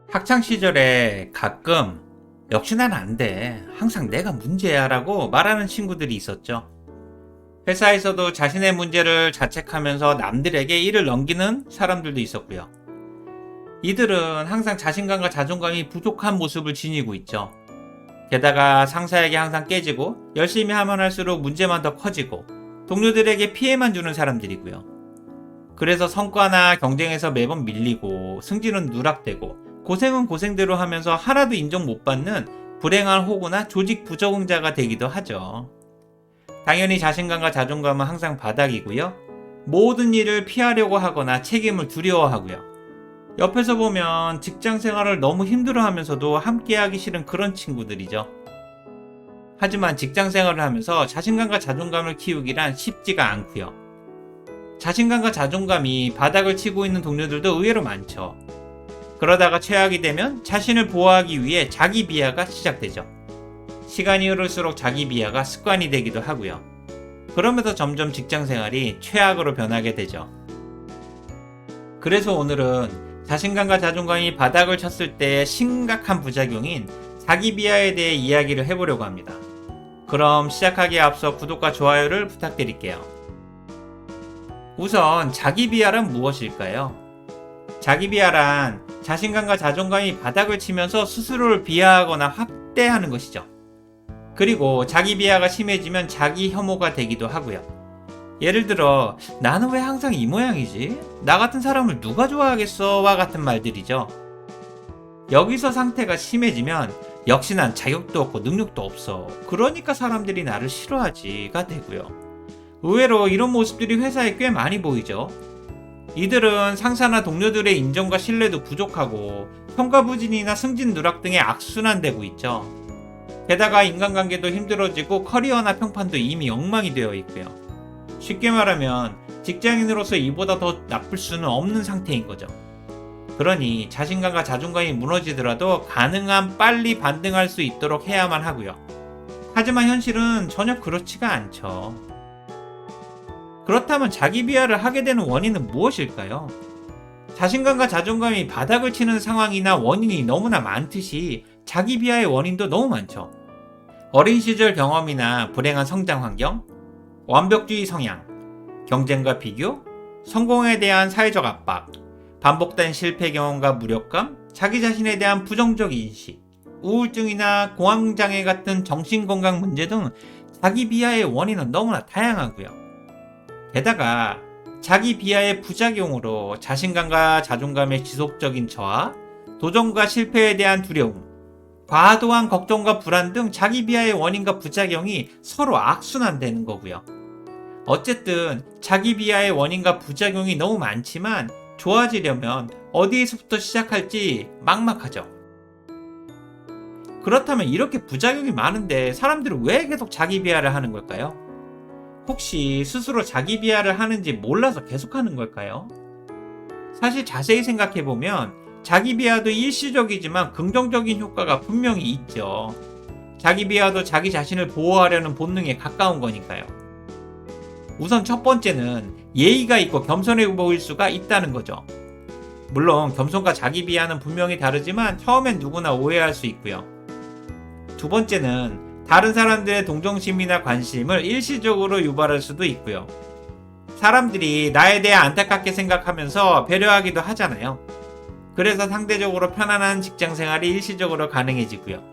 학창 시절에 가끔 역시 난 안 돼. 항상 내가 문제야 라고 말하는 친구들이 있었죠. 회사에서도 자신의 문제를 자책하면서 남들에게 일을 넘기는 사람들도 있었고요. 이들은 항상 자신감과 자존감이 부족한 모습을 지니고 있죠. 게다가 상사에게 항상 깨지고 열심히 하면 할수록 문제만 더 커지고 동료들에게 피해만 주는 사람들이고요. 그래서 성과나 경쟁에서 매번 밀리고 승진은 누락되고 고생은 고생대로 하면서 하나도 인정 못 받는 불행한 호구나 조직 부적응자가 되기도 하죠. 당연히 자신감과 자존감은 항상 바닥이고요. 모든 일을 피하려고 하거나 책임을 두려워하고요. 옆에서 보면 직장 생활을 너무 힘들어하면서도 함께하기 싫은 그런 친구들이죠. 하지만 직장 생활을 하면서 자신감과 자존감을 키우기란 쉽지가 않고요. 자신감과 자존감이 바닥을 치고 있는 동료들도 의외로 많죠. 그러다가 최악이 되면 자신을 보호하기 위해 자기 비하가 시작되죠. 시간이 흐를수록 자기 비하가 습관이 되기도 하고요. 그러면서 점점 직장 생활이 최악으로 변하게 되죠. 그래서 오늘은 자신감과 자존감이 바닥을 쳤을 때 심각한 부작용인 자기 비하에 대해 이야기를 해보려고 합니다. 그럼 시작하기에 앞서 구독과 좋아요를 부탁드릴게요. 우선 자기 비하란 무엇일까요? 자기 비하란 자신감과 자존감이 바닥을 치면서 스스로를 비하하거나 확대하는 것이죠. 그리고 자기 비하가 심해지면 자기 혐오가 되기도 하고요. 예를 들어 나는 왜 항상 이 모양이지? 나 같은 사람을 누가 좋아하겠어? 와 같은 말들이죠. 여기서 상태가 심해지면 역시 난 자격도 없고 능력도 없어. 그러니까 사람들이 나를 싫어하지가 되고요. 의외로 이런 모습들이 회사에 꽤 많이 보이죠. 이들은 상사나 동료들의 인정과 신뢰도 부족하고 평가 부진이나 승진 누락 등의 악순환되고 있죠. 게다가 인간관계도 힘들어지고 커리어나 평판도 이미 엉망이 되어 있고요. 쉽게 말하면 직장인으로서 이보다 더 나쁠 수는 없는 상태인 거죠. 그러니 자신감과 자존감이 무너지더라도 가능한 빨리 반등할 수 있도록 해야만 하고요. 하지만 현실은 전혀 그렇지가 않죠. 그렇다면 자기 비하를 하게 되는 원인은 무엇일까요? 자신감과 자존감이 바닥을 치는 상황이나 원인이 너무나 많듯이 자기 비하의 원인도 너무 많죠. 어린 시절 경험이나 불행한 성장 환경, 완벽주의 성향, 경쟁과 비교, 성공에 대한 사회적 압박, 반복된 실패 경험과 무력감, 자기 자신에 대한 부정적 인식, 우울증이나 공황장애 같은 정신건강 문제 등 자기 비하의 원인은 너무나 다양하고요. 게다가 자기 비하의 부작용으로 자신감과 자존감의 지속적인 저하, 도전과 실패에 대한 두려움, 과도한 걱정과 불안 등 자기 비하의 원인과 부작용이 서로 악순환되는 거고요. 어쨌든 자기 비하의 원인과 부작용이 너무 많지만 좋아지려면 어디에서부터 시작할지 막막하죠. 그렇다면 이렇게 부작용이 많은데 사람들은 왜 계속 자기 비하를 하는 걸까요? 혹시 스스로 자기 비하를 하는지 몰라서 계속하는 걸까요? 사실 자세히 생각해보면 자기 비하도 일시적이지만 긍정적인 효과가 분명히 있죠. 자기 비하도 자기 자신을 보호하려는 본능에 가까운 거니까요. 우선 첫 번째는 예의가 있고 겸손해 보일 수가 있다는 거죠. 물론 겸손과 자기 비하는 분명히 다르지만 처음엔 누구나 오해할 수 있고요. 두 번째는 다른 사람들의 동정심이나 관심을 일시적으로 유발할 수도 있고요. 사람들이 나에 대해 안타깝게 생각하면서 배려하기도 하잖아요. 그래서 상대적으로 편안한 직장 생활이 일시적으로 가능해지고요.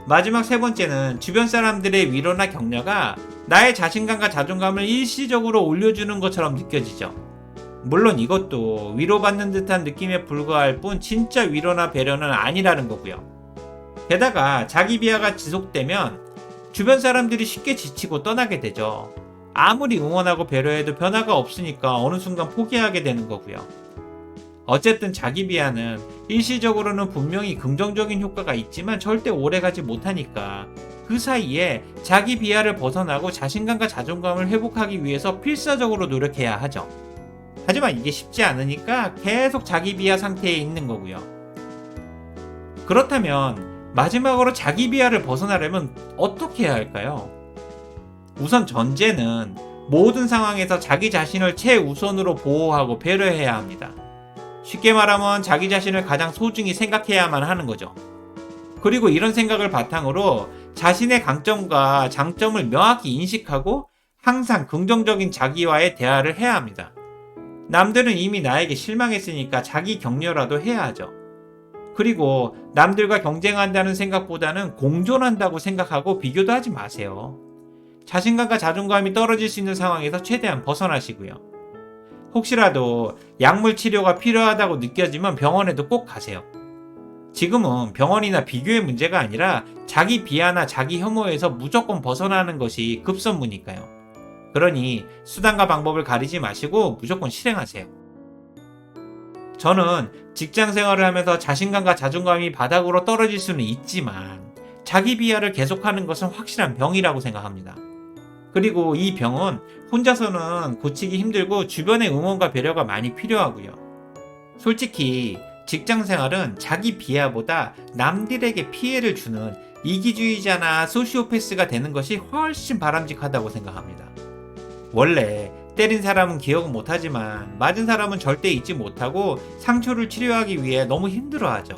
마지막 세 번째는 주변 사람들의 위로나 격려가 나의 자신감과 자존감을 일시적으로 올려주는 것처럼 느껴지죠. 물론 이것도 위로받는 듯한 느낌에 불과할 뿐 진짜 위로나 배려는 아니라는 거고요. 게다가 자기 비하가 지속되면 주변 사람들이 쉽게 지치고 떠나게 되죠. 아무리 응원하고 배려해도 변화가 없으니까 어느 순간 포기하게 되는 거고요. 어쨌든 자기 비하는 일시적으로는 분명히 긍정적인 효과가 있지만 절대 오래가지 못하니까 그 사이에 자기 비하를 벗어나고 자신감과 자존감을 회복하기 위해서 필사적으로 노력해야 하죠. 하지만 이게 쉽지 않으니까 계속 자기 비하 상태에 있는 거고요. 그렇다면 마지막으로 자기 비하를 벗어나려면 어떻게 해야 할까요? 우선 전제는 모든 상황에서 자기 자신을 최우선으로 보호하고 배려해야 합니다. 쉽게 말하면 자기 자신을 가장 소중히 생각해야만 하는 거죠. 그리고 이런 생각을 바탕으로 자신의 강점과 장점을 명확히 인식하고 항상 긍정적인 자기와의 대화를 해야 합니다. 남들은 이미 나에게 실망했으니까 자기 격려라도 해야 하죠. 그리고 남들과 경쟁한다는 생각보다는 공존한다고 생각하고 비교도 하지 마세요. 자신감과 자존감이 떨어질 수 있는 상황에서 최대한 벗어나시고요. 혹시라도 약물 치료가 필요하다고 느껴지면 병원에도 꼭 가세요. 지금은 병원이나 비교의 문제가 아니라 자기 비하나 자기 혐오에서 무조건 벗어나는 것이 급선무니까요. 그러니 수단과 방법을 가리지 마시고 무조건 실행하세요. 저는 직장 생활을 하면서 자신감과 자존감이 바닥으로 떨어질 수는 있지만 자기 비하를 계속하는 것은 확실한 병이라고 생각합니다. 그리고 이 병은 혼자서는 고치기 힘들고 주변의 응원과 배려가 많이 필요하고요. 솔직히 직장 생활은 자기 비하보다 남들에게 피해를 주는 이기주의자나 소시오패스가 되는 것이 훨씬 바람직하다고 생각합니다. 원래 때린 사람은 기억은 못하지만 맞은 사람은 절대 잊지 못하고 상처를 치료하기 위해 너무 힘들어하죠.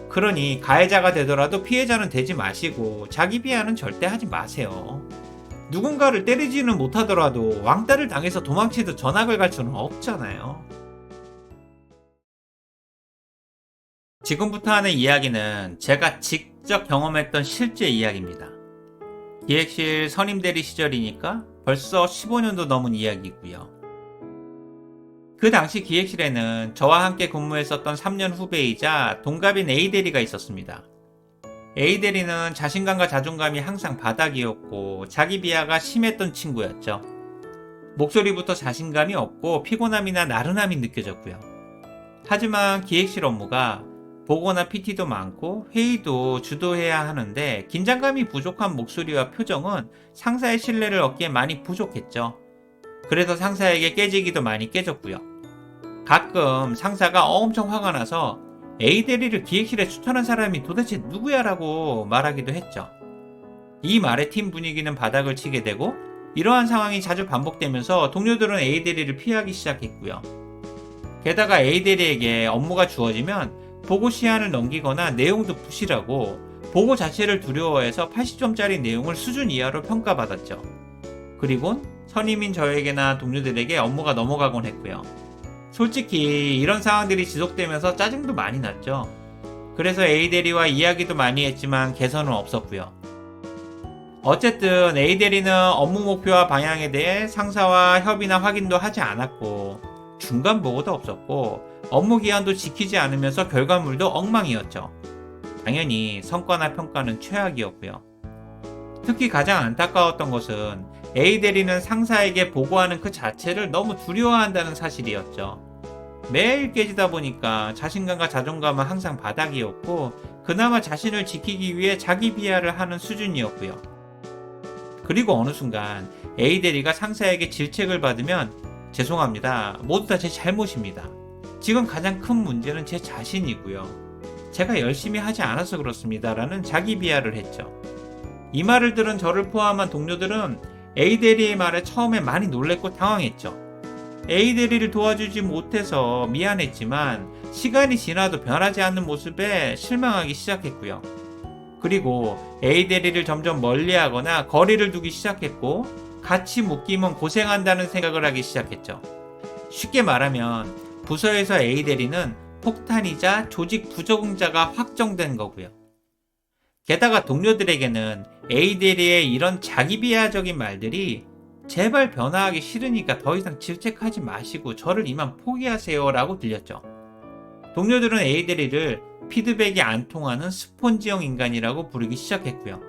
그러니 가해자가 되더라도 피해자는 되지 마시고 자기 비하는 절대 하지 마세요. 누군가를 때리지는 못하더라도 왕따를 당해서 도망치듯 전학을 갈 수는 없잖아요. 지금부터 하는 이야기는 제가 직접 경험했던 실제 이야기입니다. 기획실 선임대리 시절이니까 벌써 15년도 넘은 이야기고요. 그 당시 기획실에는 저와 함께 근무했었던 3년 후배이자 동갑인 A대리가 있었습니다. A대리는 자신감과 자존감이 항상 바닥이었고 자기 비하가 심했던 친구였죠. 목소리부터 자신감이 없고 피곤함이나 나른함이 느껴졌고요. 하지만 기획실 업무가 보고나 PT도 많고 회의도 주도해야 하는데 긴장감이 부족한 목소리와 표정은 상사의 신뢰를 얻기에 많이 부족했죠. 그래서 상사에게 깨지기도 많이 깨졌고요. 가끔 상사가 엄청 화가 나서 A대리를 기획실에 추천한 사람이 도대체 누구야 라고 말하기도 했죠. 이 말에 팀 분위기는 바닥을 치게 되고 이러한 상황이 자주 반복되면서 동료들은 A대리를 피하기 시작했고요. 게다가 A대리에게 업무가 주어지면 보고 시한을 넘기거나 내용도 부실하고 보고 자체를 두려워해서 80점짜리 내용을 수준 이하로 평가받았죠. 그리고 선임인 저에게나 동료들에게 업무가 넘어가곤 했고요. 솔직히 이런 상황들이 지속되면서 짜증도 많이 났죠. 그래서 A대리와 이야기도 많이 했지만 개선은 없었고요. 어쨌든 A대리는 업무 목표와 방향에 대해 상사와 협의나 확인도 하지 않았고 중간 보고도 없었고 업무 기한도 지키지 않으면서 결과물도 엉망이었죠. 당연히 성과나 평가는 최악이었고요. 특히 가장 안타까웠던 것은 A대리는 상사에게 보고하는 그 자체를 너무 두려워한다는 사실이었죠. 매일 깨지다 보니까 자신감과 자존감은 항상 바닥이었고 그나마 자신을 지키기 위해 자기 비하를 하는 수준이었고요. 그리고 어느 순간 A대리가 상사에게 질책을 받으면 죄송합니다. 모두 다 제 잘못입니다. 지금 가장 큰 문제는 제 자신이고요. 제가 열심히 하지 않아서 그렇습니다. 라는 자기 비하를 했죠. 이 말을 들은 저를 포함한 동료들은 A대리의 말에 처음에 많이 놀랬고 당황했죠. A대리를 도와주지 못해서 미안했지만 시간이 지나도 변하지 않는 모습에 실망하기 시작했고요. 그리고 A대리를 점점 멀리하거나 거리를 두기 시작했고 같이 묶이면 고생한다는 생각을 하기 시작했죠. 쉽게 말하면 부서에서 A대리는 폭탄이자 조직 부적응자가 확정된 거고요. 게다가 동료들에게는 A대리의 이런 자기 비하적인 말들이 제발 변화하기 싫으니까 더 이상 질책하지 마시고 저를 이만 포기하세요 라고 들렸죠. 동료들은 A대리를 피드백이 안 통하는 스폰지형 인간이라고 부르기 시작했고요.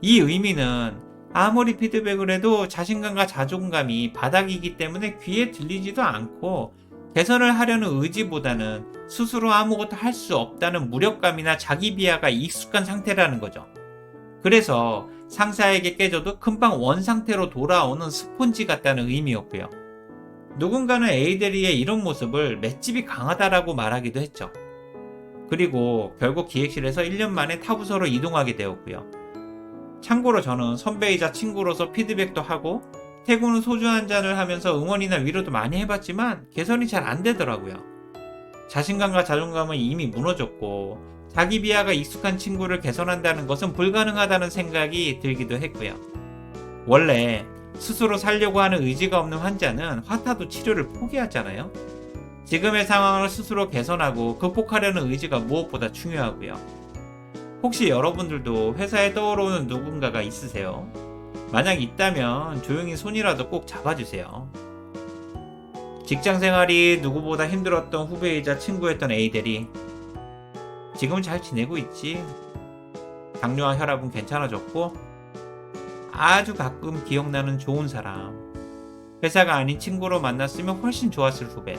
이 의미는 아무리 피드백을 해도 자신감과 자존감이 바닥이기 때문에 귀에 들리지도 않고 개선을 하려는 의지보다는 스스로 아무것도 할 수 없다는 무력감이나 자기 비하가 익숙한 상태라는 거죠. 그래서 상사에게 깨져도 금방 원상태로 돌아오는 스폰지 같다는 의미였고요. 누군가는 A대리의 이런 모습을 맷집이 강하다라고 말하기도 했죠. 그리고 결국 기획실에서 1년 만에 타부서로 이동하게 되었고요. 참고로 저는 선배이자 친구로서 피드백도 하고 퇴근 후 소주 한 잔을 하면서 응원이나 위로도 많이 해봤지만 개선이 잘 안 되더라고요. 자신감과 자존감은 이미 무너졌고 자기 비하가 익숙한 친구를 개선한다는 것은 불가능하다는 생각이 들기도 했고요. 원래 스스로 살려고 하는 의지가 없는 환자는 화타도 치료를 포기하잖아요. 지금의 상황을 스스로 개선하고 극복하려는 의지가 무엇보다 중요하고요. 혹시 여러분들도 회사에 떠오르는 누군가가 있으세요? 만약 있다면 조용히 손이라도 꼭 잡아주세요. 직장 생활이 누구보다 힘들었던 후배이자 친구였던 A들이 지금은 잘 지내고 있지. 당뇨와 혈압은 괜찮아졌고 아주 가끔 기억나는 좋은 사람, 회사가 아닌 친구로 만났으면 훨씬 좋았을 후배.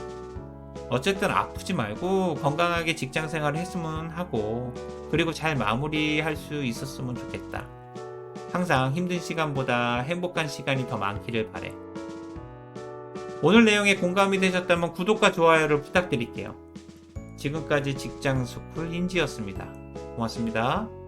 어쨌든 아프지 말고 건강하게 직장 생활을 했으면 하고 그리고 잘 마무리할 수 있었으면 좋겠다. 항상 힘든 시간보다 행복한 시간이 더 많기를 바래. 오늘 내용에 공감이 되셨다면 구독과 좋아요를 부탁드릴게요. 지금까지 직장 스쿨 인지였습니다. 고맙습니다.